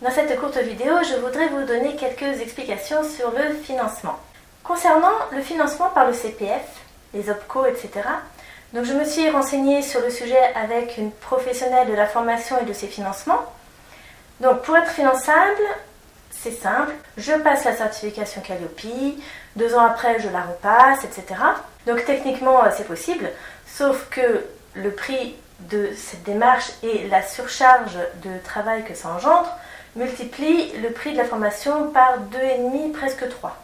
Dans cette courte vidéo, je voudrais vous donner quelques explications sur le financement. Concernant le financement par le CPF, les OPCO, etc., donc je me suis renseignée sur le sujet avec une professionnelle de la formation et de ses financements. Donc pour être finançable, c'est simple, je passe la certification Calliope, 2 ans après je la repasse, etc. Donc techniquement c'est possible, sauf que le prix de cette démarche et la surcharge de travail que ça engendre multiplie le prix de la formation par 2,5, presque 3.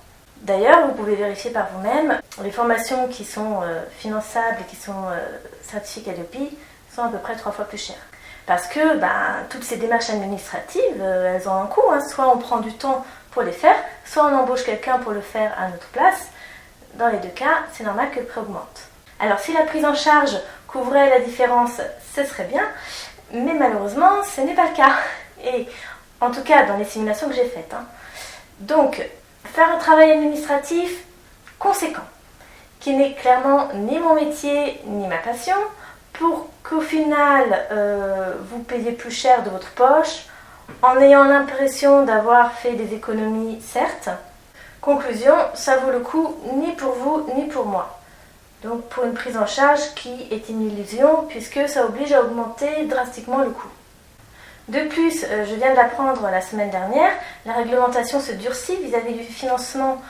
D'ailleurs, vous pouvez vérifier par vous-même, les formations qui sont finançables et qui sont certifiées Calliope sont à peu près 3 fois plus chères. Parce que toutes ces démarches administratives, elles ont un coût. Soit on prend du temps pour les faire, soit on embauche quelqu'un pour le faire à notre place. Dans les 2 cas, c'est normal que le prix augmente. Alors si la prise en charge couvrait la différence, ce serait bien, mais malheureusement, ce n'est pas le cas. Et en tout cas, dans les simulations que j'ai faites. Donc, faire un travail administratif conséquent, qui n'est clairement ni mon métier, ni ma passion, pour qu'au final, vous payiez plus cher de votre poche, en ayant l'impression d'avoir fait des économies, certes. Conclusion, ça vaut le coup ni pour vous, ni pour moi. Donc pour une prise en charge qui est une illusion, puisque ça oblige à augmenter drastiquement le coût. De plus, je viens de l'apprendre la semaine dernière, la réglementation se durcit vis-à-vis du financement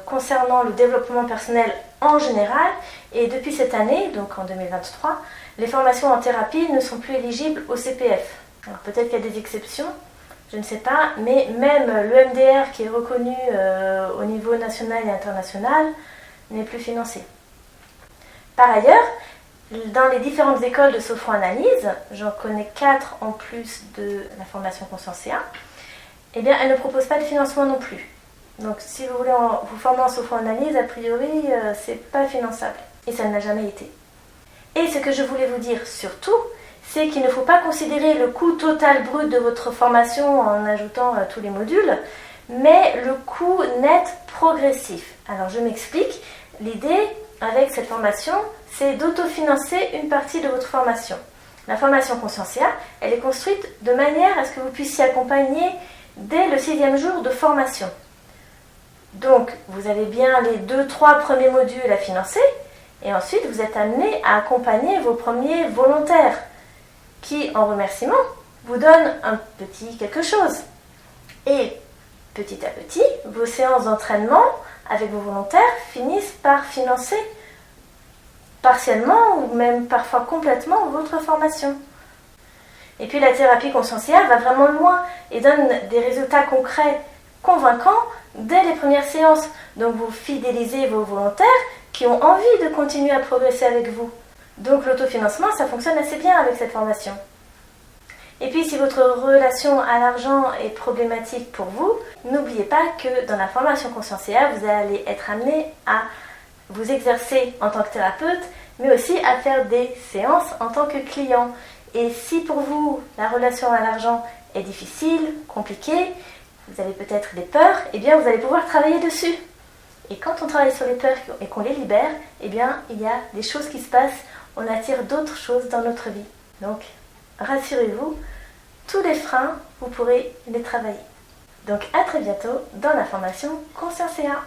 concernant le développement personnel en général, et depuis cette année, donc en 2023, les formations en thérapie ne sont plus éligibles au CPF. Alors peut-être qu'il y a des exceptions, je ne sais pas, mais même le MDR qui est reconnu au niveau national et international n'est plus financé. Par ailleurs, dans les différentes écoles de sophroanalyse, j'en connais 4 en plus de la formation Consciencia, eh bien elles ne proposent pas de financement non plus. Donc si vous voulez vous former en sophroanalyse, a priori, c'est pas finançable. Et ça ne l'a jamais été. Et ce que je voulais vous dire surtout, c'est qu'il ne faut pas considérer le coût total brut de votre formation en ajoutant tous les modules, mais le coût net progressif. Alors je m'explique. L'idée avec cette formation, c'est d'autofinancer une partie de votre formation. La formation Consciencia, elle est construite de manière à ce que vous puissiez accompagner dès le 6e jour de formation. Donc, vous avez bien les 2-3 premiers modules à financer, et ensuite vous êtes amené à accompagner vos premiers volontaires, qui, en remerciement, vous donnent un petit quelque chose. Et petit à petit, vos séances d'entraînement avec vos volontaires finissent par financer partiellement ou même parfois complètement votre formation. Et puis la thérapie consciencielle va vraiment loin et donne des résultats concrets, convaincants dès les premières séances. Donc vous fidélisez vos volontaires qui ont envie de continuer à progresser avec vous. Donc l'autofinancement, ça fonctionne assez bien avec cette formation. Et puis si votre relation à l'argent est problématique pour vous, n'oubliez pas que dans la formation Consciencia, vous allez être amené à vous exercer en tant que thérapeute, mais aussi à faire des séances en tant que client. Et si pour vous, la relation à l'argent est difficile, compliquée, vous avez peut-être des peurs, eh bien vous allez pouvoir travailler dessus. Et quand on travaille sur les peurs et qu'on les libère, eh bien il y a des choses qui se passent, on attire d'autres choses dans notre vie. Donc rassurez-vous, tous les freins, vous pourrez les travailler. Donc à très bientôt dans la formation Consciencia.